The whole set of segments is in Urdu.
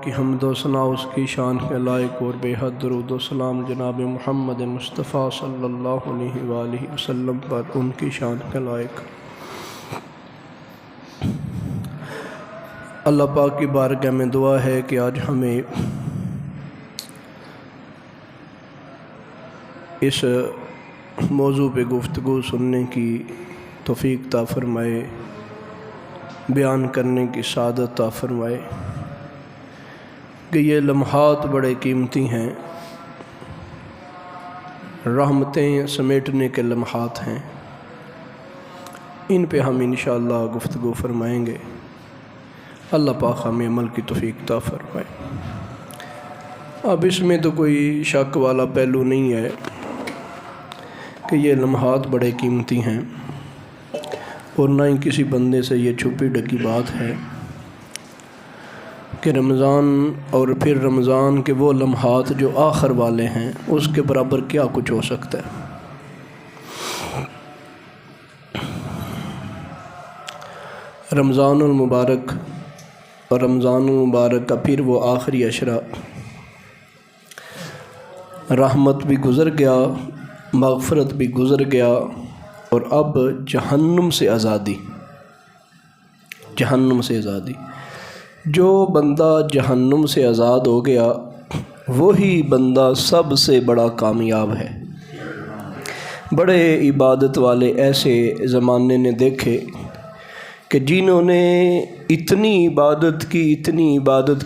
کی حمد و ثنا اس کی شان کے لائق اور بے حد درود و سلام جناب محمد مصطفیٰ صلی اللہ علیہ وآلہ وسلم پر ان کی شان کے لائق۔ اللہ پاک کی بارگاہ میں دعا ہے کہ آج ہمیں اس موضوع پہ گفتگو سننے کی توفیق عطا فرمائے، بیان کرنے کی سعادت عطا فرمائے کہ یہ لمحات بڑے قیمتی ہیں، رحمتیں سمیٹنے کے لمحات ہیں، ان پہ ہم انشاءاللہ گفتگو فرمائیں گے۔ اللہ پاک ہمیں عمل کی توفیق عطا فرمائے۔ اب اس میں تو کوئی شک والا پہلو نہیں ہے کہ یہ لمحات بڑے قیمتی ہیں، اور نہ ہی کسی بندے سے یہ چھپی ڈکی بات ہے کہ رمضان اور پھر رمضان کے وہ لمحات جو آخر والے ہیں اس کے برابر کیا کچھ ہو سکتا ہے۔ رمضان المبارک اور رمضان المبارک کا پھر وہ آخری عشرہ، رحمت بھی گزر گیا، مغفرت بھی گزر گیا، اور اب جہنم سے آزادی۔ جہنم سے آزادی، جو بندہ جہنم سے آزاد ہو گیا وہی بندہ سب سے بڑا کامیاب ہے۔ بڑے عبادت والے ایسے زمانے نے دیکھے کہ جنہوں نے اتنی عبادت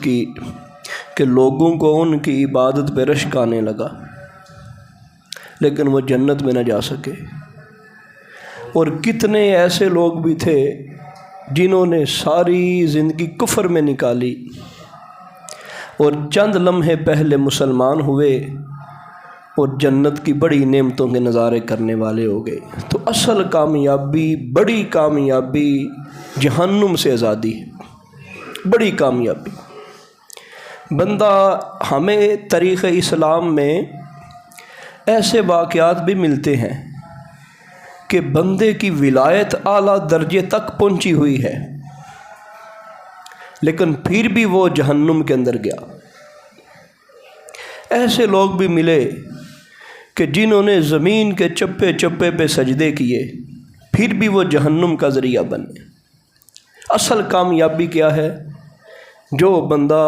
کی کہ لوگوں کو ان کی عبادت پہ رشک آنے لگا، لیکن وہ جنت میں نہ جا سکے۔ اور کتنے ایسے لوگ بھی تھے جنہوں نے ساری زندگی کفر میں نکالی اور چند لمحے پہلے مسلمان ہوئے اور جنت کی بڑی نعمتوں کے نظارے کرنے والے ہو گئے۔ تو اصل کامیابی، بڑی کامیابی جہنم سے آزادی ہے، بڑی کامیابی۔ بندہ، ہمیں تاریخ اسلام میں ایسے واقعات بھی ملتے ہیں کہ بندے کی ولایت اعلیٰ درجے تک پہنچی ہوئی ہے، لیکن پھر بھی وہ جہنم کے اندر گیا۔ ایسے لوگ بھی ملے کہ جنہوں نے زمین کے چپے چپے پہ سجدے کیے، پھر بھی وہ جہنم کا ذریعہ بنے۔ اصل کامیابی کیا ہے؟ جو بندہ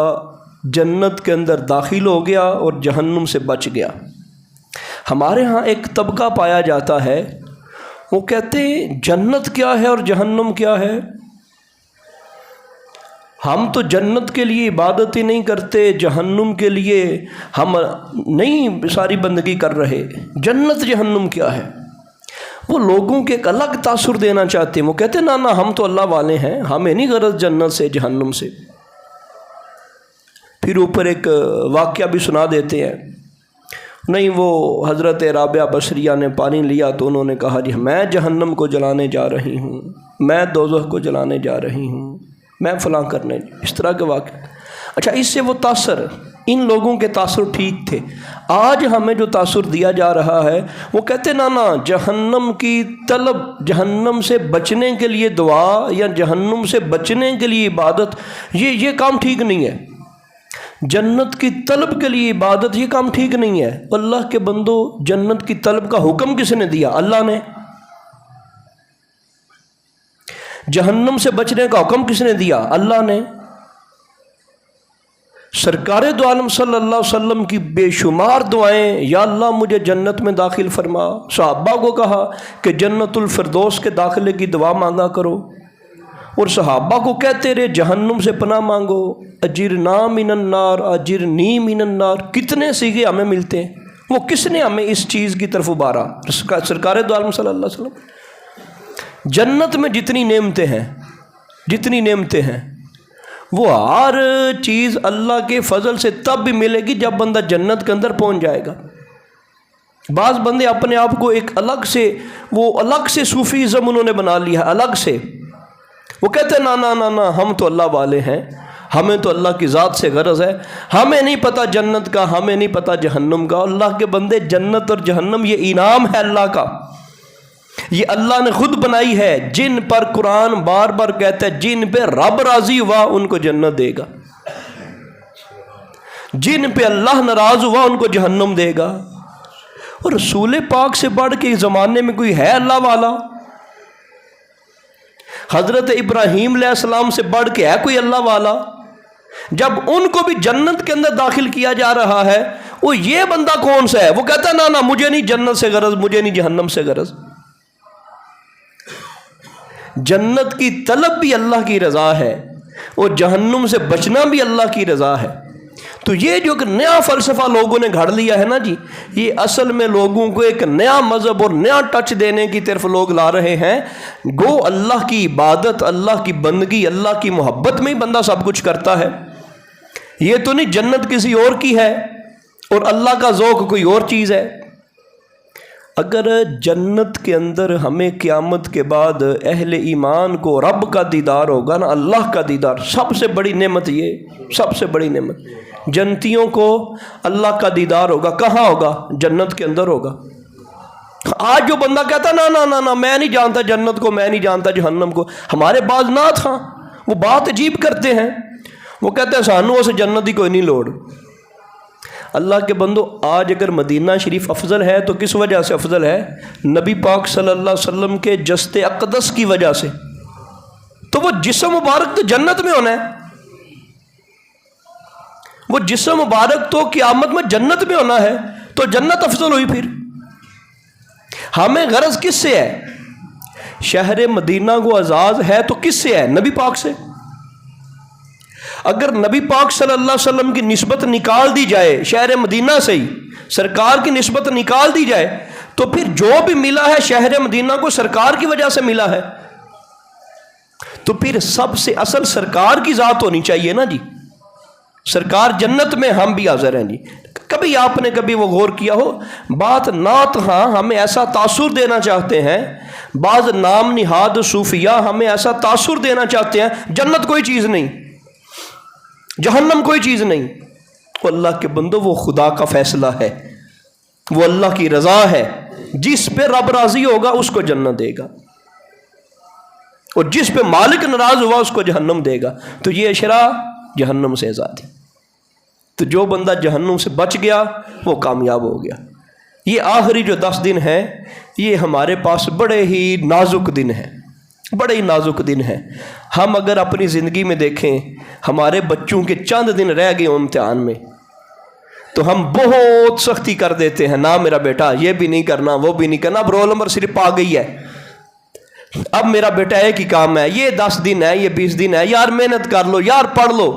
جنت کے اندر داخل ہو گیا اور جہنم سے بچ گیا۔ ہمارے ہاں ایک طبقہ پایا جاتا ہے، وہ کہتے ہیں جنت کیا ہے اور جہنم کیا ہے؟ ہم تو جنت کے لیے عبادت ہی نہیں کرتے، جہنم کے لیے ہم نہیں ساری بندگی کر رہے، جنت جہنم کیا ہے؟ وہ لوگوں کے ایک الگ تاثر دینا چاہتے ہیں۔ وہ کہتے ہیں نا ہم تو اللہ والے ہیں، ہمیں نہیں غرض جنت سے جہنم سے۔ پھر اوپر ایک واقعہ بھی سنا دیتے ہیں، نہیں وہ حضرت رابعہ بصریہ نے پانی لیا تو انہوں نے کہا جی میں جہنم کو جلانے جا رہی ہوں، میں دوزخ کو جلانے جا رہی ہوں، میں فلاں کرنے، اس طرح کے واقعہ۔ اچھا، اس سے وہ تاثر، ان لوگوں کے تاثر ٹھیک تھے۔ آج ہمیں جو تاثر دیا جا رہا ہے، وہ کہتے نا جہنم کی طلب، جہنم سے بچنے کے لیے دعا یا جہنم سے بچنے کے لیے عبادت، یہ کام ٹھیک نہیں ہے۔ جنت کی طلب کے لیے عبادت، یہ کام ٹھیک نہیں ہے۔ اللہ کے بندو، جنت کی طلب کا حکم کس نے دیا؟ اللہ نے۔ جہنم سے بچنے کا حکم کس نے دیا؟ اللہ نے۔ سرکار دو عالم صلی اللہ علیہ وسلم کی بے شمار دعائیں، یا اللہ مجھے جنت میں داخل فرما۔ صحابہ کو کہا کہ جنت الفردوس کے داخلے کی دعا مانگا کرو، اور صحابہ کو کہتے رہے جہنم سے پناہ مانگو، اجرنا من النار، اجرنی من النار۔ کتنے سیغے ہمیں ملتے ہیں۔ وہ کس نے ہمیں اس چیز کی طرف ابھارا؟ سرکار دو عالم صلی اللہ علیہ وسلم۔ جنت میں جتنی نعمتیں ہیں وہ ہر چیز اللہ کے فضل سے تب بھی ملے گی جب بندہ جنت کے اندر پہنچ جائے گا۔ بعض بندے اپنے آپ کو ایک الگ سے صوفیزم انہوں نے بنا لیا، الگ سے۔ وہ کہتے ہیں نا ہم تو اللہ والے ہیں، ہمیں تو اللہ کی ذات سے غرض ہے، ہمیں نہیں پتہ جنت کا، ہمیں نہیں پتہ جہنم کا۔ اللہ کے بندے، جنت اور جہنم یہ انعام ہے اللہ کا، یہ اللہ نے خود بنائی ہے، جن پر قرآن بار بار کہتا ہے جن پہ رب راضی ہوا ان کو جنت دے گا۔ جن پہ اللہ ناراض ہوا ان کو جہنم دے گا۔ اور رسول پاک سے بڑھ کے اس زمانے میں کوئی ہے اللہ والا؟ حضرت ابراہیم علیہ السلام سے بڑھ کے ہے کوئی اللہ والا؟ جب ان کو بھی جنت کے اندر داخل کیا جا رہا ہے، وہ یہ بندہ کون سا ہے؟ وہ کہتا ہے نا مجھے نہیں جنت سے غرض، مجھے نہیں جہنم سے غرض۔ جنت کی طلب بھی اللہ کی رضا ہے اور جہنم سے بچنا بھی اللہ کی رضا ہے۔ تو یہ جو ایک نیا فلسفہ لوگوں نے گھڑ لیا ہے نا جی، یہ اصل میں لوگوں کو ایک نیا مذہب اور نیا ٹچ دینے کی طرف لوگ لا رہے ہیں۔ گو اللہ کی عبادت، اللہ کی بندگی، اللہ کی محبت میں ہی بندہ سب کچھ کرتا ہے۔ یہ تو نہیں جنت کسی اور کی ہے اور اللہ کا ذوق کوئی اور چیز ہے۔ اگر جنت کے اندر ہمیں قیامت کے بعد اہل ایمان کو رب کا دیدار ہوگا نا، اللہ کا دیدار، سب سے بڑی نعمت، یہ سب سے بڑی نعمت۔ جنتیوں کو اللہ کا دیدار ہوگا، کہاں ہوگا؟ جنت کے اندر ہوگا۔ آج جو بندہ کہتا نا نا نا نا میں نہیں جانتا جنت کو، میں نہیں جانتا جہنم کو، ہمارے بعض نعت ہاں وہ بات عجیب کرتے ہیں، وہ کہتے ہیں سانوں اسے جنت ہی کوئی نہیں لوڑ۔ اللہ کے بندو، آج اگر مدینہ شریف افضل ہے تو کس وجہ سے افضل ہے؟ نبی پاک صلی اللہ علیہ وسلم کے جسد اقدس کی وجہ سے۔ تو وہ جسم مبارک تو جنت میں ہونا ہے، وہ جسم مبارک تو قیامت میں جنت میں ہونا ہے، تو جنت افضل ہوئی۔ پھر ہمیں غرض کس سے ہے؟ شہر مدینہ کو اعزاز ہے تو کس سے ہے؟ نبی پاک سے۔ اگر نبی پاک صلی اللہ علیہ وسلم کی نسبت نکال دی جائے شہر مدینہ سے ہی، سرکار کی نسبت نکال دی جائے، تو پھر جو بھی ملا ہے شہر مدینہ کو سرکار کی وجہ سے ملا ہے، تو پھر سب سے اصل سرکار کی ذات ہونی چاہیے نا جی۔ سرکار جنت میں، ہم بھی حاضر ہیں جی۔ کبھی آپ نے کبھی وہ غور کیا ہو بات نعت ہاں ہمیں ایسا تاثر دینا چاہتے ہیں، بعض نام نہاد صوفیہ ہمیں ایسا تاثر دینا چاہتے ہیں جنت کوئی چیز نہیں، جہنم کوئی چیز نہیں۔ وہ اللہ کے بندو، وہ خدا کا فیصلہ ہے، وہ اللہ کی رضا ہے۔ جس پہ رب راضی ہوگا اس کو جنت دے گا، اور جس پہ مالک ناراض ہوا اس کو جہنم دے گا۔ تو یہ اشراء جہنم سے آزادی۔ تو جو بندہ جہنم سے بچ گیا وہ کامیاب ہو گیا۔ یہ آخری جو 10 دن ہیں یہ ہمارے پاس بڑے ہی نازک دن ہیں، بڑے ہی نازک دن ہیں۔ ہم اگر اپنی زندگی میں دیکھیں، ہمارے بچوں کے چند دن رہ گئے امتحان میں، تو ہم بہت سختی کر دیتے ہیں، نہ میرا بیٹا یہ بھی نہیں کرنا، وہ بھی نہیں کرنا، اب رول نمبر صرف آ گئی ہے، اب میرا بیٹا ایک ہی کام ہے، یہ 10 دن ہے، یہ 20 دن ہے، یار محنت کر لو، یار پڑھ لو۔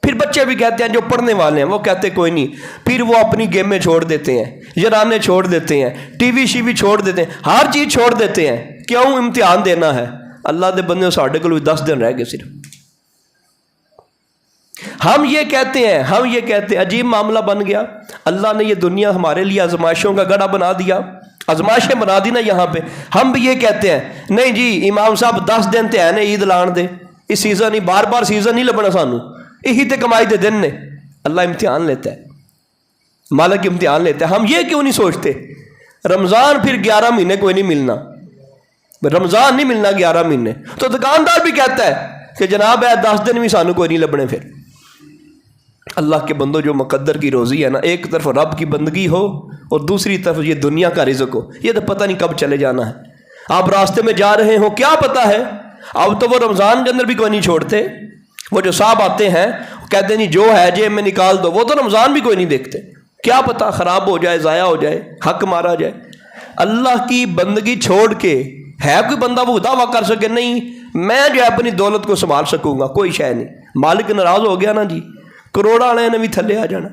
پھر بچے بھی کہتے ہیں جو پڑھنے والے ہیں وہ کہتے کوئی نہیں، پھر وہ اپنی گیمیں چھوڑ دیتے ہیں، یارانے چھوڑ دیتے ہیں، ٹی وی شی وی چھوڑ دیتے ہیں، ہر چیز چھوڑ دیتے ہیں۔ کیوں؟ امتحان دینا ہے۔ اللہ دے بندے، ساڈے کو بھی 10 دن رہ گئے صرف۔ ہم یہ کہتے ہیں عجیب معاملہ بن گیا، اللہ نے یہ دنیا ہمارے لیے آزمائشوں کا گڑھا بنا دیا، آزمائشیں بنا دی نا یہاں پہ۔ ہم بھی یہ کہتے ہیں نہیں جی امام صاحب 10 دن تے ہے نے عید لان دے، اس سیزن ہی بار بار سیزن نہیں لبنا سانو، یہی تے کمائی دے دن نے۔ اللہ امتحان لیتا ہے، مالک امتحان لیتا ہے۔ ہم یہ کیوں نہیں سوچتے رمضان پھر 11 مہینے کوئی نہیں ملنا، رمضان نہیں ملنا 11 مہینے، تو دکاندار بھی کہتا ہے کہ جناب ہے 10 دن بھی سانو کوئی نہیں لبنے۔ پھر اللہ کے بندوں، جو مقدر کی روزی ہے نا، ایک طرف رب کی بندگی ہو اور دوسری طرف یہ دنیا کا رزق ہو، یہ تو پتہ نہیں کب چلے جانا ہے۔ آپ راستے میں جا رہے ہو، کیا پتہ ہے؟ اب تو وہ رمضان کے اندر بھی کوئی نہیں چھوڑتے، وہ جو صاحب آتے ہیں کہتے نہیں جو ہے جیب میں نکال دو، وہ تو رمضان بھی کوئی نہیں دیکھتے، کیا پتہ خراب ہو جائے، ضائع ہو جائے، حق مارا جائے۔ اللہ کی بندگی چھوڑ کے ہے کوئی بندہ وہ دعویٰ کر سکے نہیں میں جو ہے اپنی دولت کو سنبھال سکوں گا؟ کوئی شے نہیں۔ مالک ناراض ہو گیا نا جی، کروڑ والے نے بھی تھلے آ جانا۔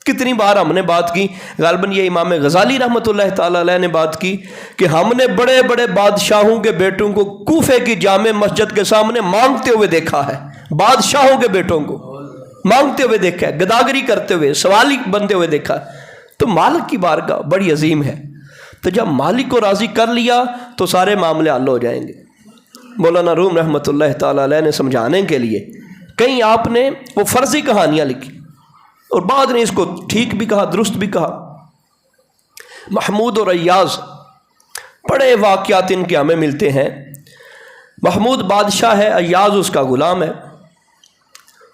کتنی بار ہم نے بات کی، غالباً یہ امام غزالی رحمۃ اللہ تعالیٰ علیہ نے بات کی کہ ہم نے بڑے بڑے بادشاہوں کے بیٹوں کو کوفے کی جامع مسجد کے سامنے مانگتے ہوئے دیکھا ہے، بادشاہوں کے بیٹوں کو مانگتے ہوئے دیکھا ہے، گداگری کرتے ہوئے، سوالی بنتے ہوئے دیکھا ہے۔ تو مالک کی بارگاہ بڑی عظیم ہے، تو جب مالک کو راضی کر لیا تو سارے معاملے حل ہو جائیں گے۔ مولانا روم رحمۃ اللہ تعالیٰ علیہ نے سمجھانے کے لیے کہیں آپ نے وہ فرضی کہانیاں لکھی اور بعد نے اس کو ٹھیک بھی کہا، درست بھی کہا۔ محمود اور ایاز، بڑے واقعات ان کے ہمیں ملتے ہیں۔ محمود بادشاہ ہے، ایاز اس کا غلام ہے۔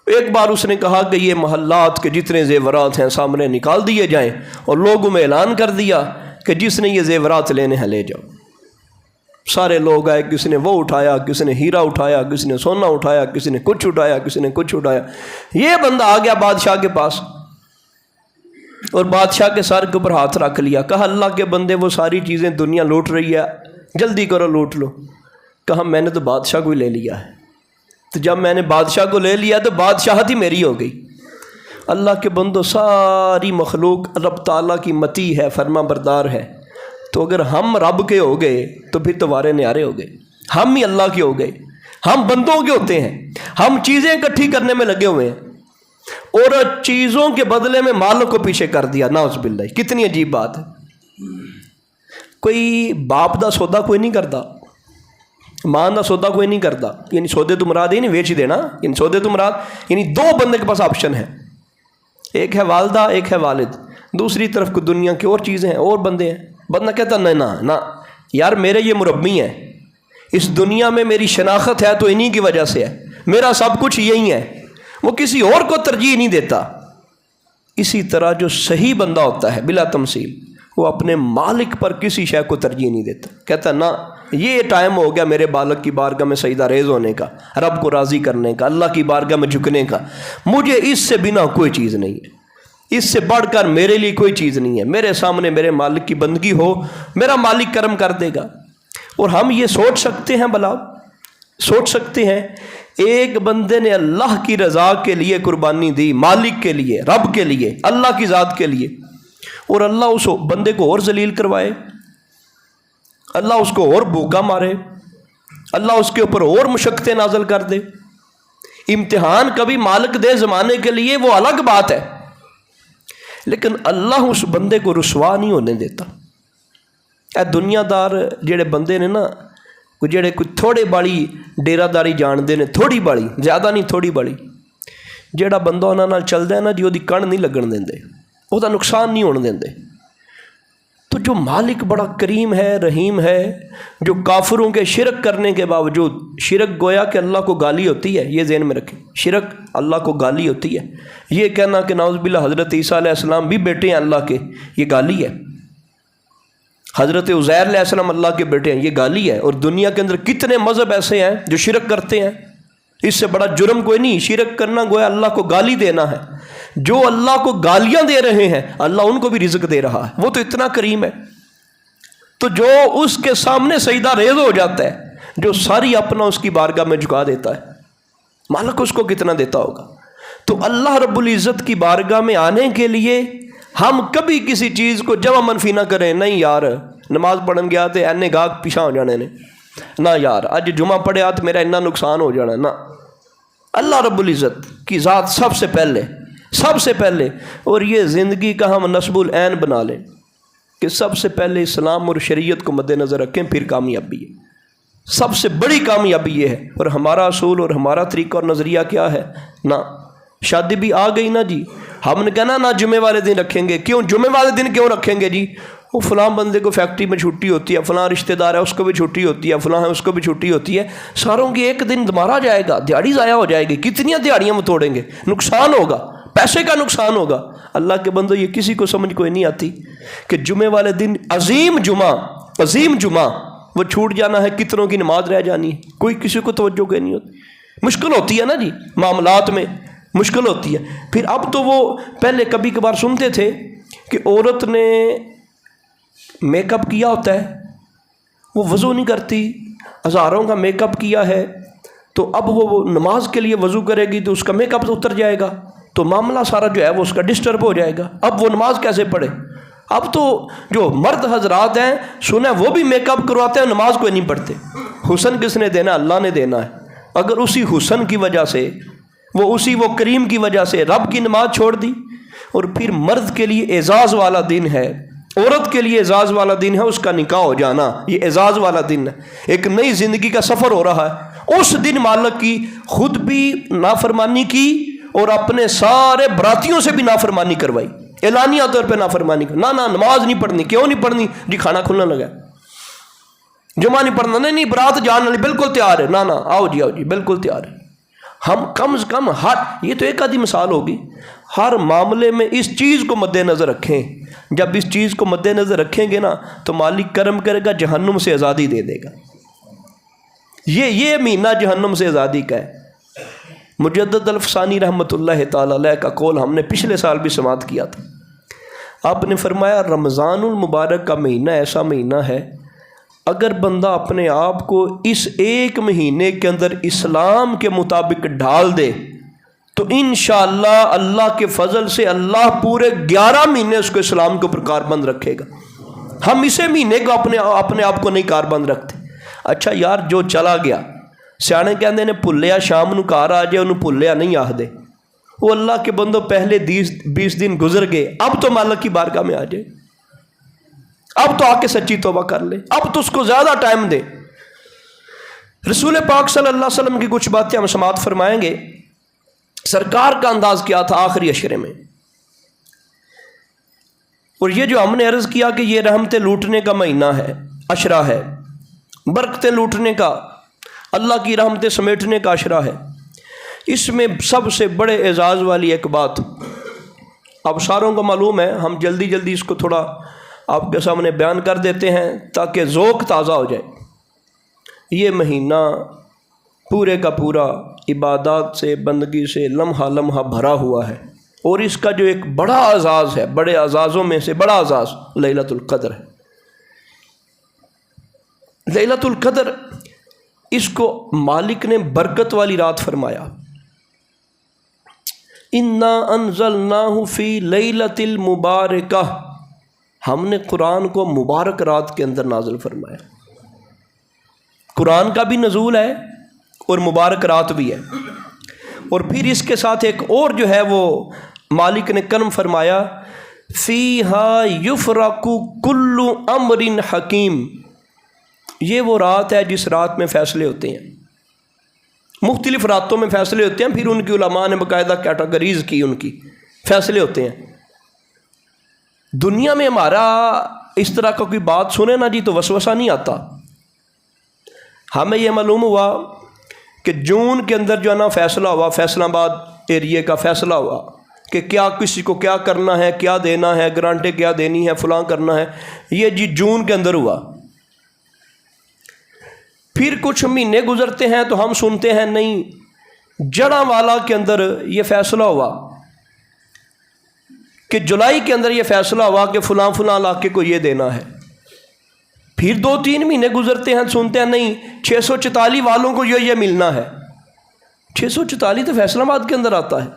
ایک بار اس نے کہا کہ یہ محلات کے جتنے زیورات ہیں سامنے نکال دیے جائیں، اور لوگوں میں اعلان کر دیا کہ جس نے یہ زیورات لینے ہیں لے جاؤ۔ سارے لوگ آئے، کسی نے وہ اٹھایا، کسی نے ہیرا اٹھایا، کسی نے سونا اٹھایا، کسی نے کچھ اٹھایا، کسی نے کچھ اٹھایا۔ یہ بندہ آ گیا بادشاہ کے پاس اور بادشاہ کے سر کے اوپر ہاتھ رکھ لیا، کہا اللہ کے بندے وہ ساری چیزیں دنیا لوٹ رہی ہے، جلدی کرو لوٹ لو۔ کہا میں نے تو بادشاہ کو ہی لے لیا ہے، تو جب میں نے بادشاہ کو لے لیا تو بادشاہت ہی میری ہو گئی۔ اللہ کے بندو ساری مخلوق رب تعالیٰ کی متی ہے، فرما بردار ہے، تو اگر ہم رب کے ہو گئے تو پھر توارے نیارے ہو گئے، ہم ہی اللہ کے ہو گئے۔ ہم بندوں کے ہوتے ہیں، ہم چیزیں اکٹھی کرنے میں لگے ہوئے ہیں اور چیزوں کے بدلے میں مالک کو پیچھے کر دیا، نعوذ باللہ۔ کتنی عجیب بات ہے۔ کوئی باپ دا سودا کوئی نہیں کرتا، ماں دا سودا کوئی نہیں کرتا، یعنی سودے تو مراد ہی نہیں ویچ دینا، یعنی سودے تو مراد یعنی دو بندے کے پاس آپشن ہے، ایک ہے والدہ ایک ہے والد، دوسری طرف کو دنیا کی اور چیزیں ہیں اور بندے ہیں۔ بندہ کہتا نہ یار میرے یہ مربی ہیں، اس دنیا میں میری شناخت ہے تو انہی کی وجہ سے ہے، میرا سب کچھ یہی ہے، وہ کسی اور کو ترجیح نہیں دیتا۔ اسی طرح جو صحیح بندہ ہوتا ہے بلا تمثیل، وہ اپنے مالک پر کسی شے کو ترجیح نہیں دیتا، کہتا نہ یہ ٹائم ہو گیا میرے بالک کی بارگاہ میں سجدہ ریز ہونے کا، رب کو راضی کرنے کا، اللہ کی بارگاہ میں جھکنے کا، مجھے اس سے بنا کوئی چیز نہیں ہے، اس سے بڑھ کر میرے لیے کوئی چیز نہیں ہے، میرے سامنے میرے مالک کی بندگی ہو، میرا مالک کرم کر دے گا۔ اور ہم یہ سوچ سکتے ہیں، بلا سوچ سکتے ہیں ایک بندے نے اللہ کی رضا کے لیے قربانی دی، مالک کے لیے، رب کے لیے، اللہ کی ذات کے لیے، اور اللہ اس بندے کو اور ذلیل کروائے، اللہ اس کو اور بھوکا مارے، اللہ اس کے اوپر اور مشقتیں نازل کر دے۔ امتحان کبھی مالک دے زمانے کے لیے وہ الگ بات ہے، لیکن اللہ اس بندے کو رسوا نہیں ہونے دیتا۔ اے دنیا دار جڑے بندے نے نا، جڑے کوئی تھوڑے بالی ڈیرہ داری جانتے ہیں، تھوڑی بالی، زیادہ نہیں تھوڑی بالی، جڑا بندہ انہاں نال چلدا ہے نا جی، وہ کن نہیں لگن دیندے، وہ نقصان نہیں ہونے دیندے۔ تو جو مالک بڑا کریم ہے، رحیم ہے، جو کافروں کے شرک کرنے کے باوجود، شرک گویا کہ اللہ کو گالی ہوتی ہے، یہ ذہن میں رکھیں، شرک اللہ کو گالی ہوتی ہے۔ یہ کہنا کہ نعوذ باللہ حضرت عیسیٰ علیہ السلام بھی بیٹے ہیں اللہ کے، یہ گالی ہے۔ حضرت عزیر علیہ السلام اللہ کے بیٹے ہیں، یہ گالی ہے۔ اور دنیا کے اندر کتنے مذہب ایسے ہیں جو شرک کرتے ہیں، اس سے بڑا جرم کوئی نہیں۔ شرک کرنا گویا اللہ کو گالی دینا ہے۔ جو اللہ کو گالیاں دے رہے ہیں اللہ ان کو بھی رزق دے رہا ہے، وہ تو اتنا کریم ہے۔ تو جو اس کے سامنے سجدہ ریز ہو جاتا ہے، جو ساری اپنا اس کی بارگاہ میں جھکا دیتا ہے، مالک اس کو کتنا دیتا ہوگا۔ تو اللہ رب العزت کی بارگاہ میں آنے کے لیے ہم کبھی کسی چیز کو جمع منفی نہ کریں، نہیں یار نماز پڑھن گیا تو اینے گاہ پیچھا ہو جانے نے، نہ یار اج جمعہ پڑھیا تو میرا اتنا نقصان ہو جانا، نہ۔ اللہ رب العزت کی ذات سب سے پہلے، سب سے پہلے، اور یہ زندگی کا ہم نصب العین بنا لیں کہ سب سے پہلے اسلام اور شریعت کو مد نظر رکھیں، پھر کامیابی ہے۔ سب سے بڑی کامیابی یہ ہے۔ اور ہمارا اصول اور ہمارا طریقہ اور نظریہ کیا ہے؟ نہ شادی بھی آ گئی نا جی، ہم نے کہنا نہ جمعے والے دن رکھیں گے۔ کیوں جمعے والے دن کیوں رکھیں گے جی؟ وہ فلاں بندے کو فیکٹری میں چھٹی ہوتی ہے، فلاں رشتہ دار ہے اس کو بھی چھٹی ہوتی ہے، فلاں ہے اس کو بھی چھٹی ہوتی ہے، ساروں کی ایک دن مارا جائے گا، دیہڑی ضائع ہو جائے گی، کتنی دیہڑیاں وہ توڑیں گے، نقصان ہوگا، پیسے کا نقصان ہوگا۔ اللہ کے بندو یہ کسی کو سمجھ کوئی نہیں آتی کہ جمعے والے دن عظیم جمعہ وہ چھوٹ جانا ہے، کتنوں کی نماز رہ جانی ہے، کوئی کسی کو توجہ کوئی نہیں ہوتی۔ مشکل ہوتی ہے نا جی، معاملات میں مشکل ہوتی ہے۔ پھر اب تو وہ پہلے کبھی کبھار سنتے تھے کہ عورت نے میک اپ کیا ہوتا ہے، وہ وضو نہیں کرتی، ہزاروں کا میک اپ کیا ہے، تو اب وہ نماز کے لیے وضو کرے گی تو اس کا میک اپ اتر جائے گا، تو معاملہ سارا جو ہے وہ اس کا ڈسٹرب ہو جائے گا۔ اب وہ نماز کیسے پڑھے؟ اب تو جو مرد حضرات ہیں سنیں وہ بھی میک اپ کرواتے ہیں، نماز کوئی نہیں پڑھتے۔ حسن کس نے دینا؟ اللہ نے دینا ہے۔ اگر اسی حسن کی وجہ سے وہ کریم کی وجہ سے رب کی نماز چھوڑ دی، اور پھر مرد کے لیے اعزاز والا دن ہے، عورت کے لیے اعزاز والا دن ہے اس کا نکاح ہو جانا، یہ اعزاز والا دن ہے، ایک نئی زندگی کا سفر ہو رہا ہے۔ اس دن مالک کی خود بھی نافرمانی کی اور اپنے سارے براتیوں سے بھی نافرمانی کروائی، اعلانیہ طور پہ نافرمانی کر، نہ نماز نہیں پڑھنی۔ کیوں نہیں پڑھنی جی؟ کھانا کھلنے لگا، جمعہ نہیں پڑھنا، نہیں برات جان والی بالکل تیار ہے، نہ آؤ جی بالکل تیار ہے۔ ہم کم از کم یہ تو ایک آدھی مثال ہوگی، ہر معاملے میں اس چیز کو مد نظر رکھیں. جب اس چیز کو مد نظر رکھیں گے نا تو مالک کرم کرے گا، جہنم سے آزادی دے دے گا. یہ مہینہ جہنم سے آزادی کا ہے. مجدد الفسانی رحمۃ اللہ تعالی علیہ کا قول ہم نے پچھلے سال بھی سماعت کیا تھا. آپ نے فرمایا رمضان المبارک کا مہینہ ایسا مہینہ ہے، اگر بندہ اپنے آپ کو اس ایک مہینے کے اندر اسلام کے مطابق ڈھال دے تو انشاءاللہ اللہ کے فضل سے اللہ پورے 11 مہینے اس کو اسلام کے اوپر کاربند رکھے گا. ہم اسے مہینے کو اپنے آپ کو نہیں کاربند رکھتے. اچھا یار جو چلا گیا، سیانے کہندے نے بھلیا شام نو گھر آ جائے، انہوں بھلیا نہیں آخدے. وہ اللہ کے بندوں پہلے 20 دن گزر گئے، اب تو مالک کی بارگاہ میں آ جائے، اب تو آ کے سچی توبہ کر لے، اب تو اس کو زیادہ ٹائم دے. رسول پاک صلی اللہ علیہ وسلم کی کچھ باتیں ہم سماعت فرمائیں گے. سرکار کا انداز کیا تھا آخری عشرے میں، اور یہ جو ہم نے عرض کیا کہ یہ رحمتیں لوٹنے کا مہینہ ہے، عشرہ ہے، برکتیں لوٹنے کا، اللہ کی رحمتیں سمیٹنے کا عشرہ ہے. اس میں سب سے بڑے اعزاز والی ایک بات اب ساروں کو معلوم ہے، ہم جلدی اس کو تھوڑا آپ کے سامنے بیان کر دیتے ہیں تاکہ ذوق تازہ ہو جائے. یہ مہینہ پورے کا پورا عبادات سے، بندگی سے لمحہ لمحہ بھرا ہوا ہے، اور اس کا جو ایک بڑا اعزاز ہے، بڑے اعزازوں میں سے بڑا اعزاز لیلۃ القدر ہے. لیلۃ القدر اس کو مالک نے برکت والی رات فرمایا. انا انزلناہ فی لیلۃ المبارکہ، ہم نے قرآن کو مبارک رات کے اندر نازل فرمایا. قرآن کا بھی نزول ہے اور مبارک رات بھی ہے. اور پھر اس کے ساتھ ایک اور جو ہے وہ مالک نے کرم فرمایا، فیہا یفرق کل امر حکیم. یہ وہ رات ہے جس رات میں فیصلے ہوتے ہیں. مختلف راتوں میں فیصلے ہوتے ہیں، پھر ان کی علماء نے باقاعدہ کیٹاگریز کی، ان کی فیصلے ہوتے ہیں. دنیا میں ہمارا اس طرح کا کوئی بات سنے نا جی تو وسوسہ نہیں آتا. ہمیں یہ معلوم ہوا کہ جون کے اندر جو ہے نا فیصلہ ہوا، فیصلہ آباد ایریے کا فیصلہ ہوا کہ کیا کسی کو کیا کرنا ہے، کیا دینا ہے، گرانٹیں کیا دینی ہے، فلاں کرنا ہے. یہ جی جون کے اندر ہوا. پھر کچھ مہینے گزرتے ہیں تو ہم سنتے ہیں نہیں جڑاں والا کے اندر یہ فیصلہ ہوا کہ جولائی کے اندر یہ فیصلہ ہوا کہ فلاں علاقے کو یہ دینا ہے. پھر 2-3 مہینے گزرتے ہیں، سنتے ہیں نہیں 644 والوں کو یہ ملنا ہے. 644 تو فیصلہ آباد کے اندر آتا ہے،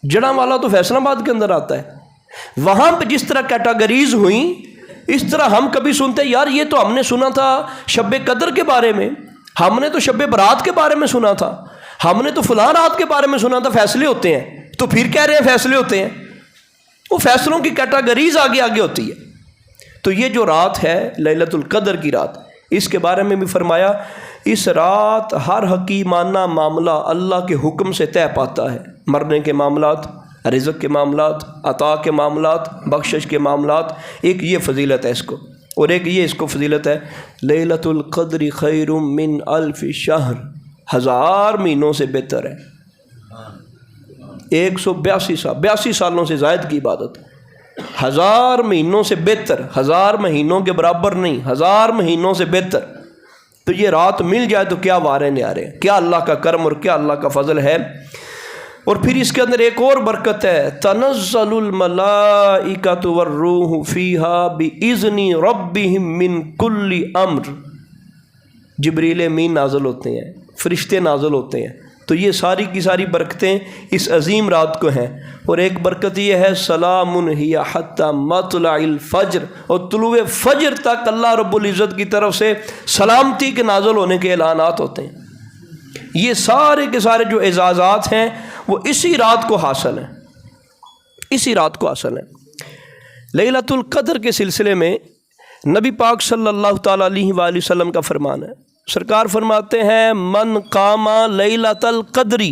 جڑاں والا تو فیصلہ آباد کے اندر آتا ہے. وہاں پہ جس طرح کیٹاگریز ہوئیں اس طرح ہم کبھی سنتے یار یہ تو ہم نے سنا تھا شب قدر کے بارے میں، ہم نے تو شب برات کے بارے میں سنا تھا، ہم نے تو فلاں رات کے بارے میں سنا تھا. فیصلے ہوتے ہیں تو پھر کہہ رہے ہیں فیصلے ہوتے ہیں. وہ فیصلوں کی کیٹاگریز آگے ہوتی ہے. تو یہ جو رات ہے لیلۃ القدر کی رات، اس کے بارے میں بھی فرمایا اس رات ہر حکیمانہ معاملہ اللہ کے حکم سے طے پاتا ہے. مرنے کے معاملات، رزق کے معاملات، عطا کے معاملات، بخشش کے معاملات. ایک یہ فضیلت ہے اس کو، اور ایک یہ اس کو فضیلت ہے لیلۃ القدر خیر من الف شہر، 1000 مہینوں سے بہتر ہے. 182 سالوں سے زائد کی عبادت، 1000 مہینوں سے بہتر، 1000 مہینوں کے برابر نہیں، 1000 مہینوں سے بہتر. تو یہ رات مل جائے تو کیا وارے نیارے، کیا اللہ کا کرم اور کیا اللہ کا فضل ہے. اور پھر اس کے اندر ایک اور برکت ہے، تنزل الملائکۃ والروح فیہا باذن ربہم من کل امر. جبریل امین نازل ہوتے ہیں، فرشتے نازل ہوتے ہیں. تو یہ ساری کی ساری برکتیں اس عظیم رات کو ہیں. اور ایک برکت یہ ہے سلام ہی حتی مطلع الفجر، اور طلوع فجر تک اللہ رب العزت کی طرف سے سلامتی کے نازل ہونے کے اعلانات ہوتے ہیں. یہ سارے کے سارے جو اعزازات ہیں وہ اسی رات کو حاصل ہیں، اسی رات کو حاصل ہیں. لیلۃ القدر کے سلسلے میں نبی پاک صلی اللہ تعالیٰ علیہ وآلہ وسلم کا فرمان ہے. سرکار فرماتے ہیں من قام لیلۃ القدر،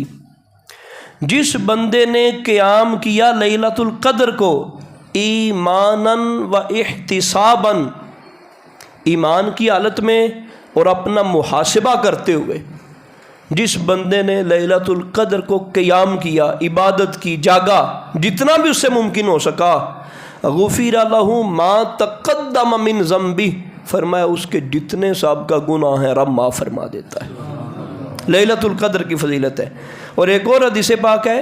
جس بندے نے قیام کیا لیلۃ القدر کو ایمانا و احتسابا، ایمان کی حالت میں اور اپنا محاسبہ کرتے ہوئے. جس بندے نے لیلۃ القدر کو قیام کیا، عبادت کی، جاگا جتنا بھی اس سے ممکن ہو سکا، غفر لہ ما تقدم من ذنبہ، فرمایا اس کے جتنے سابقہ گناہ ہیں رب معاف فرما دیتا ہے۔ لیلۃ القدر کی فضیلت ہے۔ اور ایک اور حدیث پاک ہے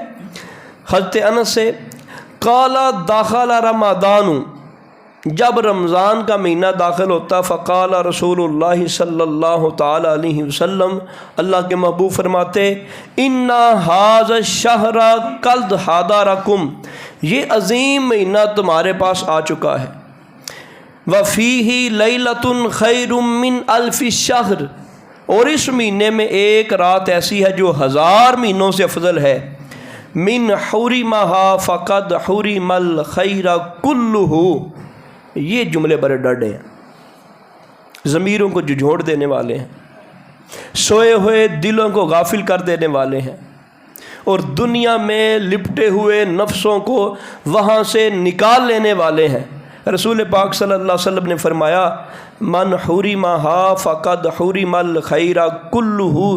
حضرت انس سے، قال دخل رمضان، جب رمضان کا مہینہ داخل ہوتا، فقال رسول اللہ صلی اللہ تعالی علیہ وسلم، اللہ کے محبوب فرماتے، ان ھذا الشہر قد حضرکم، یہ عظیم مہینہ تمہارے پاس آ چکا ہے، وفیہ لیلۃ خیر من الف الشہر، اور اس مہینے میں ایک رات ایسی ہے جو 1000 مہینوں سے افضل ہے، من حرمہا فقد حرم الخیر کلہ، یہ جملے بڑے ڈاڈے ہیں، ضمیروں کو جھنجھوڑ دینے والے ہیں، سوئے ہوئے دلوں کو غافل کر دینے والے ہیں، اور دنیا میں لپٹے ہوئے نفسوں کو وہاں سے نکال لینے والے ہیں۔ رسول پاک صلی اللہ علیہ وسلم نے فرمایا، من حرمہا فقد حرم الخیر کلہ،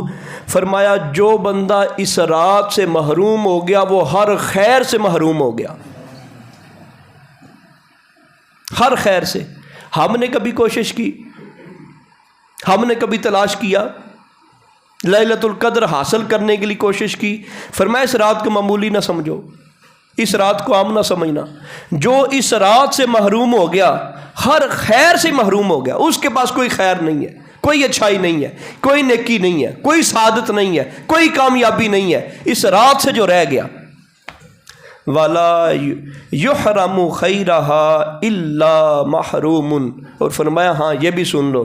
فرمایا جو بندہ اس رات سے محروم ہو گیا وہ ہر خیر سے محروم ہو گیا، ہر خیر سے۔ ہم نے کبھی کوشش کی، ہم نے کبھی تلاش کیا، لیلۃ القدر حاصل کرنے کے لیے کوشش کی؟ فرمایا اس رات کو معمولی نہ سمجھو، اس رات کو عام نہ سمجھنا، جو اس رات سے محروم ہو گیا ہر خیر سے محروم ہو گیا، اس کے پاس کوئی خیر نہیں ہے، کوئی اچھائی نہیں ہے، کوئی نیکی نہیں ہے، کوئی سعادت نہیں ہے، کوئی کامیابی نہیں ہے، اس رات سے جو رہ گیا۔ وَلَا يُحْرَمُ خَيْرَهَا إِلَّا مَحْرُومٌ، اور فرمایا ہاں یہ بھی سن لو،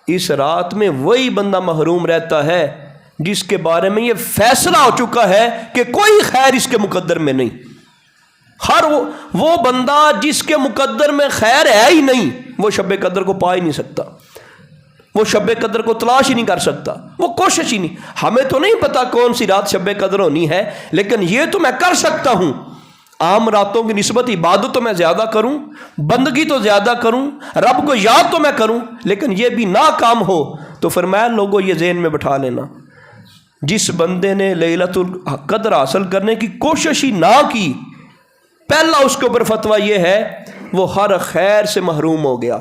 اس رات میں وہی بندہ محروم رہتا ہے جس کے بارے میں یہ فیصلہ ہو چکا ہے کہ کوئی خیر اس کے مقدر میں نہیں۔ ہر وہ بندہ جس کے مقدر میں خیر ہے ہی نہیں، وہ شب قدر کو پا ہی نہیں سکتا، وہ شب قدر کو تلاش ہی نہیں کر سکتا، وہ کوشش ہی نہیں۔ ہمیں تو نہیں پتا کون سی رات شب قدر ہونی ہے، لیکن یہ تو میں کر سکتا ہوں، عام راتوں کی نسبت عبادت تو میں زیادہ کروں، بندگی تو زیادہ کروں، رب کو یاد تو میں کروں، لیکن یہ بھی ناکام ہو تو فرمایا لوگوں یہ ذہن میں بٹھا لینا، جس بندے نے لیلۃ القدر حاصل کرنے کی کوشش ہی نہ کی، پہلا اس کے اوپر فتویٰ یہ ہے وہ ہر خیر سے محروم ہو گیا۔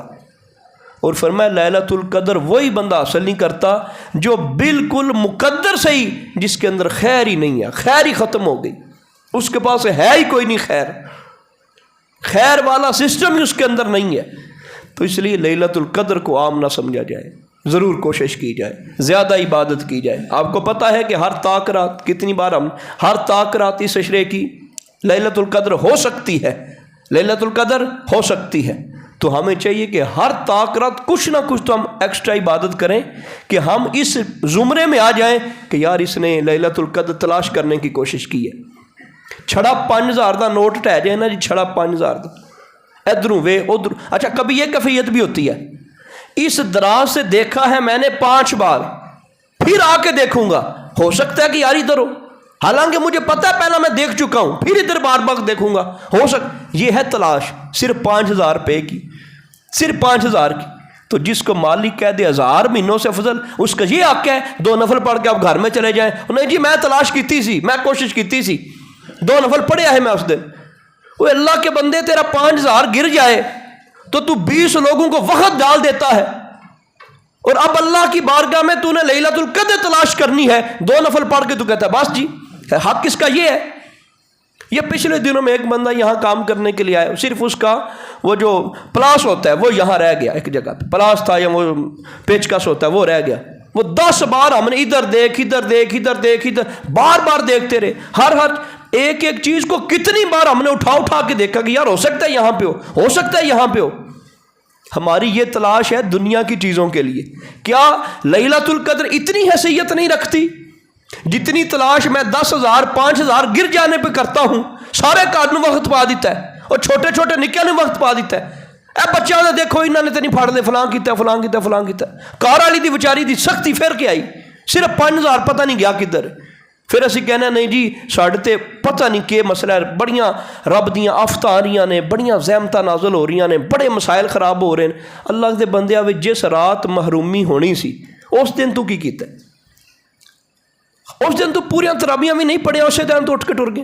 اور فرمایا لیلۃ القدر وہی بندہ حاصل نہیں کرتا جو بالکل مقدر سے ہی، جس کے اندر خیر ہی نہیں ہے، خیر ہی ختم ہو گئی، اس کے پاس ہے ہی کوئی نہیں خیر، خیر والا سسٹم ہی اس کے اندر نہیں ہے۔ تو اس لیے لیلۃ القدر کو عام نہ سمجھا جائے، ضرور کوشش کی جائے، زیادہ عبادت کی جائے۔ آپ کو پتہ ہے کہ ہر طاق رات، کتنی بار ہم ہر طاق رات اس عشرے کی لیلۃ القدر ہو سکتی ہے، لیلۃ القدر ہو سکتی ہے، تو ہمیں چاہیے کہ ہر طاق رات کچھ نہ کچھ تو ہم ایکسٹرا عبادت کریں کہ ہم اس زمرے میں آ جائیں کہ یار اس نے لیلۃ القدر تلاش کرنے کی کوشش کی ہے۔ چھڑا 5000 دا نوٹ ٹہ جائے نا جی، چھڑا 5000 دا، ادھروں وے ادھر۔ اچھا کبھی یہ کیفیت بھی ہوتی ہے، اس دراز سے دیکھا ہے میں نے 5 بار، پھر آ کے دیکھوں گا، ہو سکتا ہے کہ یار ادھر ہو، حالانکہ مجھے پتہ ہے پہلا میں دیکھ چکا ہوں، پھر ادھر بار بار دیکھوں گا، ہو یہ ہے تلاش صرف 5000 روپے کی، صرف 5000 کی۔ تو جس کو مالک کہہ دے 1000 مہینوں سے افضل، اس کا یہ حق ہے 2 نفل پڑھ کے آپ گھر میں چلے جائیں، نہیں جی میں تلاش کیتی سی، میں کوشش کیتی سی، 2 نفل پڑھیا ہے میں اس دن۔ وہ اللہ کے بندے تیرا 5000 گر جائے تو 20 لوگوں کو وقت ڈال دیتا ہے، اور اب اللہ کی بارگاہ میں تو نے لیلۃ القدر تلاش کرنی ہے، 2 نفل پڑھ کے تو کہتا ہے بس جی حق کس کا یہ ہے۔ یہ پچھلے دنوں میں ایک بندہ یہاں کام کرنے کے لیے آیا، صرف اس کا وہ جو پلاس ہوتا ہے وہ یہاں رہ گیا، ایک جگہ پہ پلاس تھا یا وہ پیچکس ہوتا ہے وہ رہ گیا، وہ 10 بار ہم نے ادھر دیکھ ادھر دیکھ ادھر دیکھ ادھر بار بار دیکھتے رہے، ہر ایک چیز کو کتنی بار ہم نے اٹھا کے دیکھا کہ یار ہو سکتا ہے یہاں پہ ہو سکتا ہے یہاں پہ ہو۔ ہماری یہ تلاش ہے دنیا کی چیزوں کے لیے۔ کیا لیلۃ القدر اتنی حیثیت نہیں رکھتی جتنی تلاش میں 10,000 5,000 گر جانے پہ کرتا ہوں؟ سارے کار نو وقت پا دیتا ہے، اور چھوٹے چھوٹے نکے نے وقت پا دیتا ہے۔ اے بچوں نے دیکھو انہوں نے تو نہیں پھڑ لے، فلاں کیتا فلاں کیتا فلاں کیتا، کار والی دی بیچاری دی سختی پھر کے آئی، صرف 5,000 پتہ نہیں گیا کدھر۔ پھر اسی کہنا نہیں جی ساڑھے تے پتہ نہیں کہ مسئلہ ہے، بڑیاں رب دیاں آفتیں آ رہی نے، بڑیاں زحمتاں نازل ہو رہی نے، بڑے مسائل خراب ہو رہے ہیں۔ اللہ دے بندیاں وچ جس رات محرومی ہونی سی اس دن تو کی کیتا ہے؟ اس دن تو پوریاں تراویحاں بھی نہیں پڑھیا، اسی دن تو اٹھ کے ٹر گئے،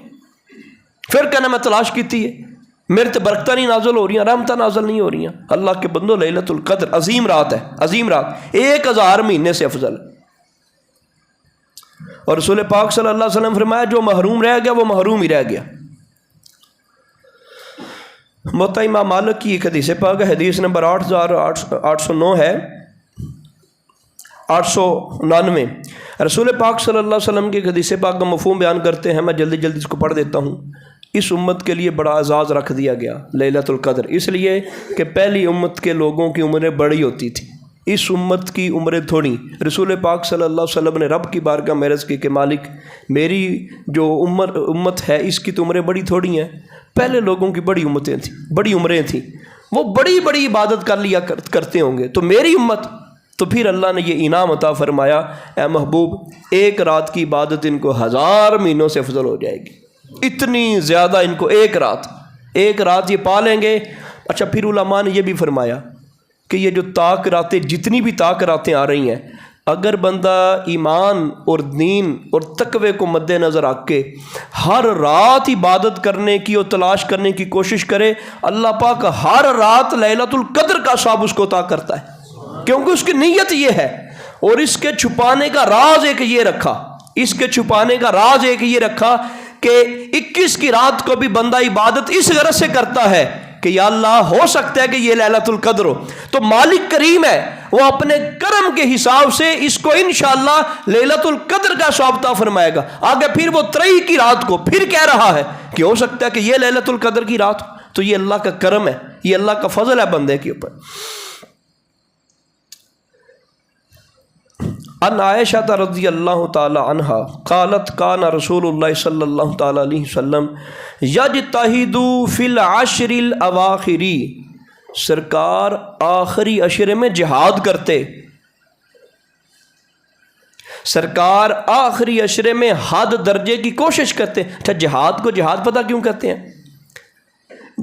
پھر کہنا میں تلاش کیتی ہے، میرے تے برکتیں نہیں نازل ہو رہی ہیں، رحمتیں نازل نہیں ہو رہی ہیں۔ اللہ کے بندو، لیلۃ القدر عظیم رات ہے، عظیم رات، 1000 مہینے سے افضل۔ اور رسول پاک صلی اللہ علیہ وسلم فرمایا جو محروم رہ گیا وہ محروم ہی رہ گیا۔ موطا امام مالک کی ایک حدیث پاک ہے، حدیث نمبر 8809 ہے، 899۔ رسول پاک صلی اللہ علیہ وسلم کی ایک حدیث پاک کا مفہوم بیان کرتے ہیں، میں جلدی جلدی اس کو پڑھ دیتا ہوں۔ اس امت کے لیے بڑا اعزاز رکھ دیا گیا لیلۃ القدر، اس لیے کہ پہلی امت کے لوگوں کی عمریں بڑی ہوتی تھی، اس امت کی عمریں تھوڑی۔ رسول پاک صلی اللہ علیہ وسلم نے رب کی بارگاہ میں عرض کی کہ مالک میری جو امت ہے اس کی تو عمریں بڑی تھوڑی ہیں، پہلے لوگوں کی بڑی امتیں تھیں، بڑی عمریں تھیں، وہ بڑی بڑی عبادت کر لیا کرتے ہوں گے، تو میری امت، تو پھر اللہ نے یہ انعام عطا فرمایا، اے محبوب ایک رات کی عبادت ان کو 1000 مہینوں سے افضل ہو جائے گی، اتنی زیادہ ان کو ایک رات یہ پا لیں گے۔ اچھا پھر علماء نے یہ بھی فرمایا کہ یہ جو طاق راتیں، جتنی بھی طاق راتیں آ رہی ہیں، اگر بندہ ایمان اور دین اور تقوی کو مد نظر رکھ کے ہر رات عبادت کرنے کی اور تلاش کرنے کی کوشش کرے، اللہ پاک ہر رات لیلۃ القدر کا ثواب اس کو عطا کرتا ہے، کیونکہ اس کی نیت یہ ہے۔ اور اس کے چھپانے کا راز ایک یہ رکھا کہ 21 کی رات کو بھی بندہ عبادت اس غرض سے کرتا ہے کہ یا اللہ ہو سکتا ہے کہ یہ لیلۃ القدر ہو، تو مالک کریم ہے، وہ اپنے کرم کے حساب سے اس کو انشاءاللہ لیلۃ القدر کا ثواب عطا فرمائے گا۔ آگے پھر وہ 23 کی رات کو پھر کہہ رہا ہے کہ ہو سکتا ہے کہ یہ لیلۃ القدر کی رات ہو، تو یہ اللہ کا کرم ہے، یہ اللہ کا فضل ہے بندے کے اوپر۔ ان عائشہ رضی اللہ تعالی عنہا قالت کان رسول اللہ صلی اللہ تعالی علیہ وسلم یجتہد فی العشر الاواخر، سرکار آخری عشرے میں جہاد کرتے، سرکار آخری عشرے میں حد درجے کی کوشش کرتے۔ اچھا جہاد کو جہاد پتہ کیوں کہتے ہیں؟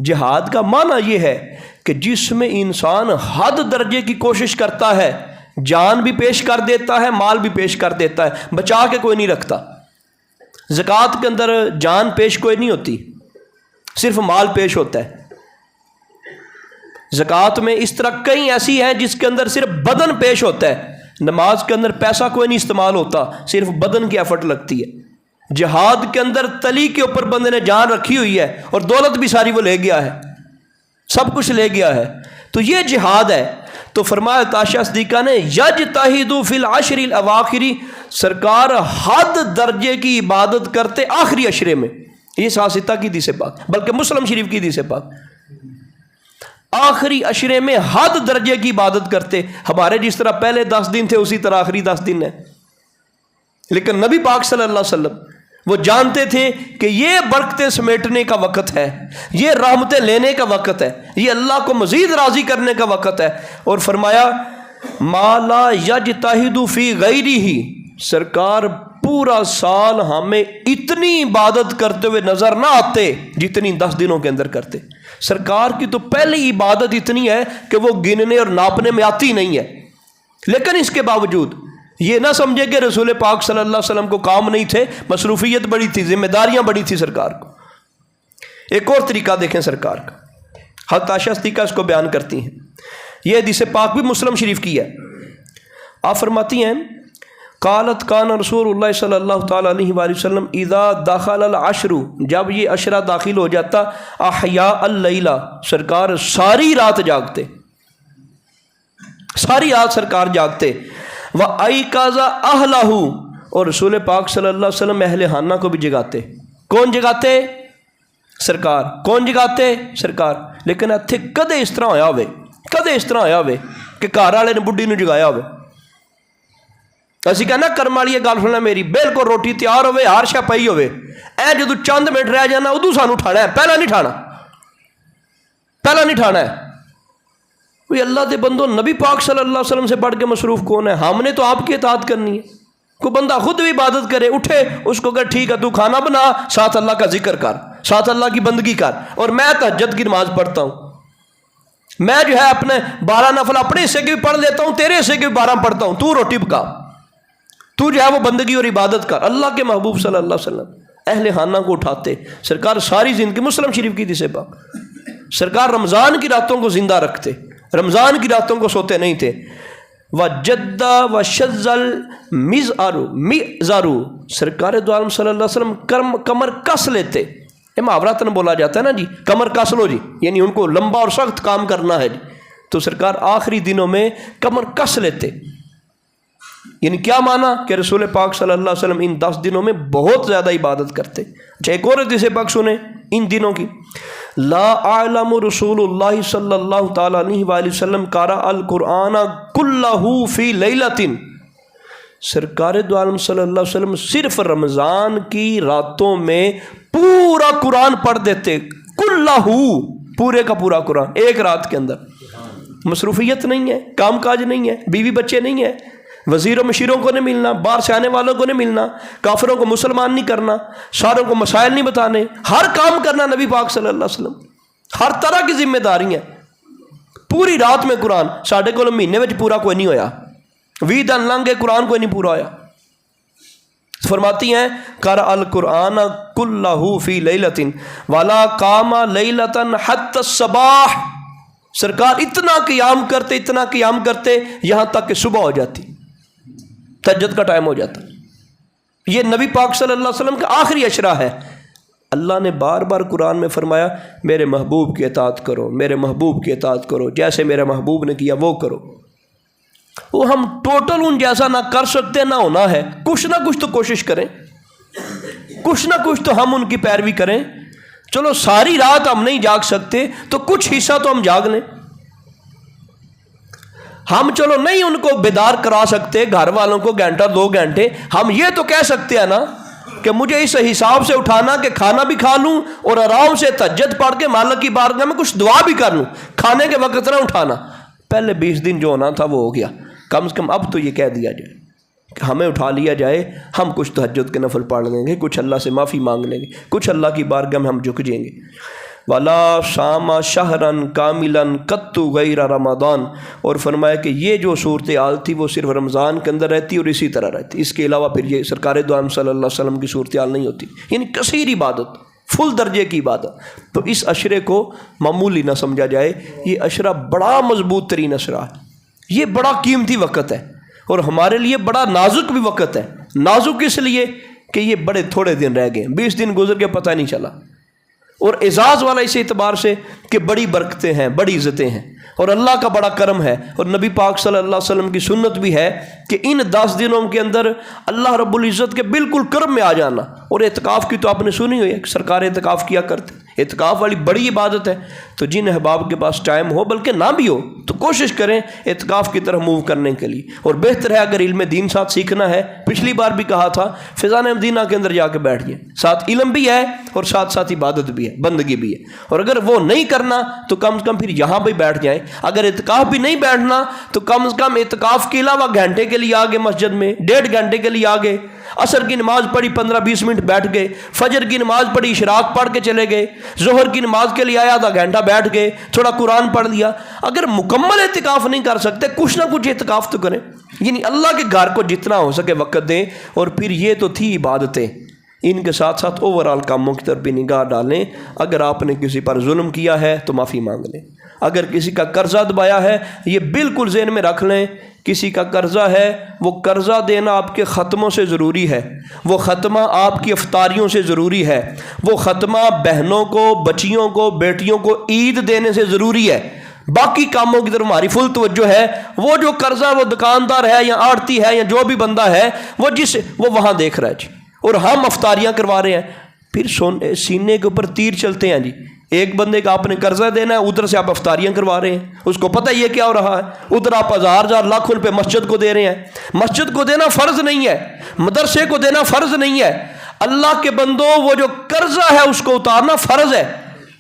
جہاد کا معنی یہ ہے کہ جس میں انسان حد درجے کی کوشش کرتا ہے، جان بھی پیش کر دیتا ہے، مال بھی پیش کر دیتا ہے، بچا کے کوئی نہیں رکھتا۔ زکوٰۃ کے اندر جان پیش کوئی نہیں ہوتی، صرف مال پیش ہوتا ہے۔ زکوٰۃ میں اس طرح کئی ایسی ہیں جس کے اندر صرف بدن پیش ہوتا ہے، نماز کے اندر پیسہ کوئی نہیں استعمال ہوتا، صرف بدن کی ایفرٹ لگتی ہے۔ جہاد کے اندر تلی کے اوپر بندے نے جان رکھی ہوئی ہے اور دولت بھی ساری وہ لے گیا ہے، سب کچھ لے گیا ہے، تو یہ جہاد ہے۔ تو فرمایا عائشہ صدیقہ نے یجتہد فی العشر الاواخر، سرکار حد درجے کی عبادت کرتے آخری عشرے میں۔ یہ ساستہ کی حدیث پاک، بلکہ مسلم شریف کی حدیث پاک، آخری عشرے میں حد درجے کی عبادت کرتے۔ ہمارے جس طرح پہلے 10 دن تھے اسی طرح آخری 10 دن ہے، لیکن نبی پاک صلی اللہ علیہ وسلم وہ جانتے تھے کہ یہ برکتیں سمیٹنے کا وقت ہے، یہ رحمتیں لینے کا وقت ہے، یہ اللہ کو مزید راضی کرنے کا وقت ہے۔ اور فرمایا ما لا یجتہد فی غیرہ، سرکار پورا سال ہمیں اتنی عبادت کرتے ہوئے نظر نہ آتے جتنی 10 دنوں کے اندر کرتے۔ سرکار کی تو پہلی عبادت اتنی ہے کہ وہ گننے اور ناپنے میں آتی نہیں ہے، لیکن اس کے باوجود یہ نہ سمجھے کہ رسول پاک صلی اللہ علیہ وسلم کو کام نہیں تھے، مصروفیت بڑی تھی، ذمہ داریاں بڑی تھی سرکار کو۔ ایک اور طریقہ دیکھیں سرکار کا، حضرت عائشہ صدیقہ اس کو بیان کرتی ہیں، یہ حدیث پاک بھی مسلم شریف کی ہے۔ آپ فرماتی ہیں قالت کان رسول اللہ صلی اللہ تعالیٰ علیہ وآلہ وسلم اذا دخل العشر، جب یہ عشرہ داخل ہو جاتا، احیاء اللیلہ، سرکار ساری رات جاگتے، ساری رات سرکار جاگتے، وَأَيْقَظَ أَهْلَهُ، اور رسول پاک صلی اللہ علیہ وسلم اہل خانہ کو بھی جگاتے۔ کون جگاتے؟ سرکار۔ کون جگاتے؟ سرکار۔ لیکن اتنے کدے اس طرح ہویا ہوئے، کدے اس طرح ہویا ہوئے کہ گھر والے نے بڈھی نو جگایا ہوئے، اسی کہنا کرم والی گل سننا میری، بالکل روٹی تیار ہوئے، ہر شے پئی ہوئے، اے جدو چند منٹ رہ جانا ادو سانو اٹھانا ہے، پہلا نہیں ٹھانا، پہلا نہیں ٹھانا ہے۔ کوئی اللہ دے بندو، نبی پاک صلی اللہ علیہ وسلم سے بڑھ کے مصروف کون ہے؟ ہم نے تو آپ کی اطاعت کرنی ہے۔ کوئی بندہ خود بھی عبادت کرے، اٹھے، اس کو کہ ٹھیک ہے تو کھانا بنا، ساتھ اللہ کا ذکر کر، ساتھ اللہ کی بندگی کر، اور میں تہجد کی نماز پڑھتا ہوں، میں جو ہے اپنے 12 نفل اپنے حصے کے بھی پڑھ لیتا ہوں، تیرے حصے کے بھی 12 پڑھتا ہوں، تو روٹی پکا، تو جو ہے وہ بندگی اور عبادت کر. اللہ کے محبوب صلی اللہ علیہ وسلم اہل خانہ کو اٹھاتے. سرکار ساری زندگی مسلم شریف کی حدیث پاک سرکار رمضان کی راتوں کو زندہ رکھتے, رمضان کی راتوں کو سوتے نہیں تھے. وجد وشذل مزارو سرکار دو عالم صلی اللہ علیہ وسلم کمر کس لیتے. یہ محاوراتن بولا جاتا ہے نا جی, کمر کس لو جی, یعنی ان کو لمبا اور سخت کام کرنا ہے جی. تو سرکار آخری دنوں میں کمر کس لیتے. یعنی کیا مانا کہ رسول پاک صلی اللہ علیہ وسلم ان 10 دنوں میں بہت زیادہ عبادت کرتے. اچھا ایک اور حدیث پاک سنیں ان دنوں کی. لا اعلم رسول اللہ صلی اللہ تعالی علیہ وآلہ وسلم قرأ القرآن کلہ فی لیلۃ. سرکار دو عالم صلی اللہ علیہ وسلم صرف رمضان کی راتوں میں پورا قرآن پڑھ دیتے. کلہ, پورے کا پورا قرآن ایک رات کے اندر. مصروفیت نہیں ہے, کام کاج نہیں ہے, بیوی بچے نہیں ہیں, وزیروں مشیروں کو نہیں ملنا, باہر سے آنے والوں کو نہیں ملنا, کافروں کو مسلمان نہیں کرنا, ساروں کو مسائل نہیں بتانے, ہر کام کرنا نبی پاک صلی اللہ علیہ وسلم, ہر طرح کی ذمہ داری ہیں. پوری رات میں قرآن. ساڈے کو مہینے میں پورا کوئی نہیں ہویا, 20 دن لنگ گئے قرآن کوئی نہیں پورا ہویا. فرماتی ہیں قرأ القرآن کلہ فی لیلۃ ولا قام لیلۃ حتی الصباح. سرکار اتنا قیام کرتے یہاں تک کہ صبح ہو جاتی, تہجد کا ٹائم ہو جاتا. یہ نبی پاک صلی اللہ علیہ وسلم کا آخری عشرہ ہے. اللہ نے بار بار قرآن میں فرمایا میرے محبوب کی اطاعت کرو, میرے محبوب کی اطاعت کرو, جیسے میرے محبوب نے کیا وہ کرو. وہ ہم ٹوٹل ان جیسا نہ کر سکتے نہ ہونا ہے. کچھ نہ کچھ تو کوشش کریں, کچھ نہ کچھ تو ہم ان کی پیروی کریں. چلو ساری رات ہم نہیں جاگ سکتے تو کچھ حصہ تو ہم جاگ لیں. ہم چلو نہیں ان کو بیدار کرا سکتے, گھر والوں کو گھنٹہ 2 گھنٹے, ہم یہ تو کہہ سکتے ہیں نا کہ مجھے اس حساب سے اٹھانا کہ کھانا بھی کھا لوں اور آرام سے تہجد پڑھ کے مالک کی بارگاہ میں کچھ دعا بھی کر لوں, کھانے کے وقت نہ اٹھانا. پہلے 20 دن جو ہونا تھا وہ ہو گیا, کم سے کم اب تو یہ کہہ دیا جائے کہ ہمیں اٹھا لیا جائے, ہم کچھ تہجد کے نفل پڑھ لیں گے, کچھ اللہ سے معافی مانگ لیں گے, کچھ اللہ کی بارگاہ میں ہم جھک جائیں گے. ولا صام شہرا کاملا قط غیر رمضان. اور فرمایا کہ یہ جو صورتحال تھی وہ صرف رمضان کے اندر رہتی اور اسی طرح رہتی, اس کے علاوہ پھر یہ سرکار دو عالم صلی اللہ علیہ وسلم کی صورتحال نہیں ہوتی. یعنی کثیر عبادت, فل درجے کی عبادت. تو اس عشرے کو معمولی نہ سمجھا جائے, یہ عشرہ بڑا مضبوط ترین عشرہ ہے, یہ بڑا قیمتی وقت ہے اور ہمارے لیے بڑا نازک بھی وقت ہے. نازک اس لیے کہ یہ بڑے تھوڑے دن رہ گئے, 20 دن گزر کے پتہ نہیں چلا, اور اعزاز والا اس اعتبار سے کہ بڑی برکتیں ہیں, بڑی عزتیں ہیں, اور اللہ کا بڑا کرم ہے. اور نبی پاک صلی اللہ علیہ وسلم کی سنت بھی ہے کہ ان 10 دنوں کے اندر اللہ رب العزت کے بالکل کرم میں آ جانا. اور اعتکاف کی تو آپ نے سنی ہوئی ہے, سرکار اعتکاف کیا کرتے. اعتکاف والی بڑی عبادت ہے. تو جن احباب کے پاس ٹائم ہو, بلکہ نہ بھی ہو, تو کوشش کریں اعتکاف کی طرف موو کرنے کے لیے. اور بہتر ہے اگر علم دین ساتھ سیکھنا ہے, پچھلی بار بھی کہا تھا فیضان مدینہ کے اندر جا کے بیٹھ جائیں, ساتھ علم بھی ہے اور ساتھ ساتھ عبادت بھی ہے, بندگی بھی ہے. اور اگر وہ نہیں کرنا تو کم سے کم پھر یہاں پہ بیٹھ جائیں. اگر اعتکاف بھی نہیں بیٹھنا تو کم سے کم اعتکاف کے علاوہ گھنٹے کے لیے آگے مسجد میں, 1.5 گھنٹے کے لیے آگے, عصر کی نماز پڑھی 15-20 منٹ بیٹھ گئے, فجر کی نماز پڑھی اشراق پڑھ کے چلے گئے, ظہر کی نماز کے لیے آیا, آدھا گھنٹہ بیٹھ گئے, تھوڑا قرآن پڑھ لیا. اگر مکمل اعتکاف نہیں کر سکتے, کچھ نہ کچھ اعتکاف تو کریں. یعنی اللہ کے گھر کو جتنا ہو سکے وقت دیں. اور پھر یہ تو تھی عبادتیں, ان کے ساتھ ساتھ اوورال کاموں کی طرف بھی نگاہ ڈالیں. اگر آپ نے کسی پر ظلم کیا ہے تو معافی مانگ لیں. اگر کسی کا قرضہ دبایا ہے, یہ بالکل ذہن میں رکھ لیں, کسی کا قرضہ ہے, وہ قرضہ دینا آپ کے ختموں سے ضروری ہے, وہ ختمہ آپ کی افطاریوں سے ضروری ہے, وہ ختمہ بہنوں کو, بچیوں کو, بیٹیوں کو عید دینے سے ضروری ہے. باقی کاموں کی طرف ہماری فل توجہ ہے. وہ جو قرضہ وہ دکاندار ہے یا آڑتی ہے یا جو بھی بندہ ہے وہ وہاں دیکھ رہا ہے جی, اور ہم افطاریاں کروا رہے ہیں. پھر سینے کے اوپر تیر چلتے ہیں جی. ایک بندے کا آپ نے قرضہ دینا ہے, ادھر سے آپ افطاریاں کروا رہے ہیں, اس کو پتہ یہ کیا ہو رہا ہے. ادھر آپ 1000 لاکھ روپے مسجد کو دے رہے ہیں. مسجد کو دینا فرض نہیں ہے, مدرسے کو دینا فرض نہیں ہے. اللہ کے بندو, وہ جو قرضہ ہے اس کو اتارنا فرض ہے.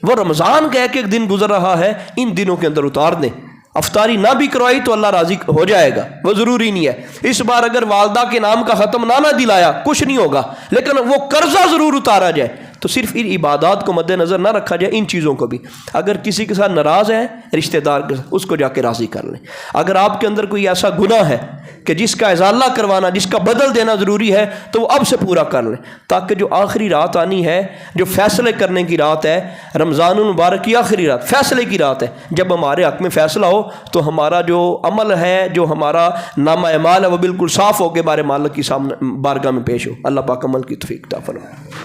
وہ رمضان کا ایک دن گزر رہا ہے, ان دنوں کے اندر اتار دیں. افطاری نہ بھی کروائی تو اللہ راضی ہو جائے گا, وہ ضروری نہیں ہے. اس بار اگر والدہ کے نام کا ختم نہ دلایا کچھ نہیں ہوگا, لیکن وہ قرضہ ضرور اتارا جائے تو صرف ان عبادات کو مد نظر نہ رکھا جائے، ان چیزوں کو بھی. اگر کسی کے ساتھ ناراض ہیں رشتہ دار کے ساتھ، اس کو جا کے راضی کر لیں. اگر آپ کے اندر کوئی ایسا گناہ ہے کہ جس کا ازالہ کروانا، جس کا بدل دینا ضروری ہے، تو وہ اب سے پورا کر لیں، تاکہ جو آخری رات آنی ہے، جو فیصلے کرنے کی رات ہے، رمضان المبارک کی آخری رات فیصلے کی رات ہے، جب ہمارے حق میں فیصلہ ہو تو ہمارا جو عمل ہے، جو ہمارا نامہ اعمال ہے، وہ بالکل صاف ہو کے بارے مالک کی سامنے بارگاہ میں پیش ہو. اللہ پاک عمل کی توفیق عطا فرمائے.